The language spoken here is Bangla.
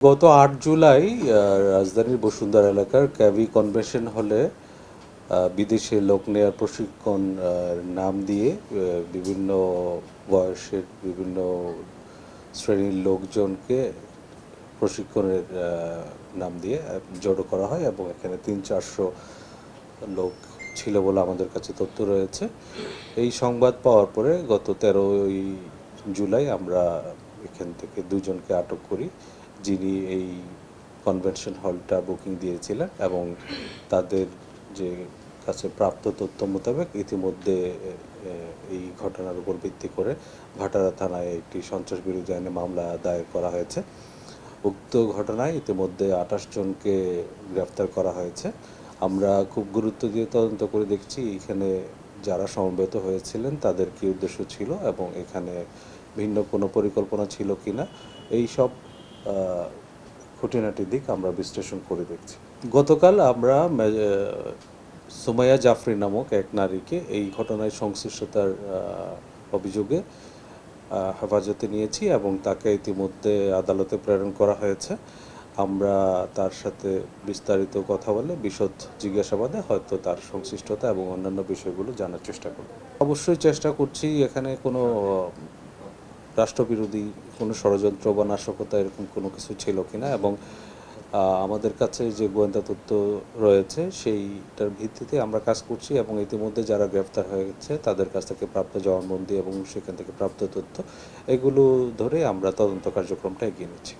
গত ৮ জুলাই রাজধানীর বসুন্ধরা এলাকার ক্যাভি কনভেনশন হলে বিদেশে লোক নেওয়ার প্রশিক্ষণ নাম দিয়ে বিভিন্ন বয়সের বিভিন্ন শ্রেণীর লোকজনকে প্রশিক্ষণের নাম দিয়ে জড়ো করা হয় এবং এখানে ৩00-৪০০ লোক ছিল বলে আমাদের কাছে তথ্য রয়েছে। এই সংবাদ পাওয়ার পরে গত ১৩ই জুলাই আমরা এখান থেকে দুজনকে আটক করি, যিনি এই কনভেনশন হলটা বুকিং দিয়েছিলেন এবং তাদের যে কাছে প্রাপ্ত তথ্য মোতাবেক ইতিমধ্যে এই ঘটনার উপর ভিত্তি করে ভাটারা থানায় একটি সন্ত্রাস বিরোধী আইনে মামলা দায়ের করা হয়েছে। উক্ত ঘটনায় ইতিমধ্যে ২৮ জনকে গ্রেফতার করা হয়েছে। আমরা খুব গুরুত্ব দিয়ে তদন্ত করে দেখছি এখানে যারা সমবেত হয়েছিলেন তাদের কী উদ্দেশ্য ছিল এবং এখানে ভিন্ন কোনো পরিকল্পনা ছিল কিনা এই সব খুঁটিনাটি দিক আমরা বিশ্লেষণ করে দেখছি। গতকাল আমরা সুমাইয়া জাফরি নামক এক নারীকে এই ঘটনায় সংশ্লিষ্টতার অভিযোগে হেফাজতে নিয়েছি এবং তাকে ইতিমধ্যে আদালতে প্রেরণ করা হয়েছে। আমরা তার সাথে বিস্তারিত কথা বলে বিশদ জিজ্ঞাসাবাদে হয়তো তার সংশ্লিষ্টতা এবং অন্যান্য বিষয়গুলো জানার চেষ্টা করব। অবশ্যই চেষ্টা করছি এখানে কোনো রাষ্ট্রবিরোধী কোনো ষড়যন্ত্র বা নাশকতা এরকম কোনো কিছু ছিল কিনা এবং আমাদের কাছে যে গোয়েন্দা তথ্য রয়েছে সেইটার ভিত্তিতে আমরা কাজ করছি এবং ইতিমধ্যে যারা গ্রেফতার হয়েছে তাদের কাছ থেকে প্রাপ্ত জবানবন্দি এবং সেখান থেকে প্রাপ্ত তথ্য এগুলো ধরে আমরা তদন্ত কার্যক্রমটা এগিয়ে নিচ্ছি।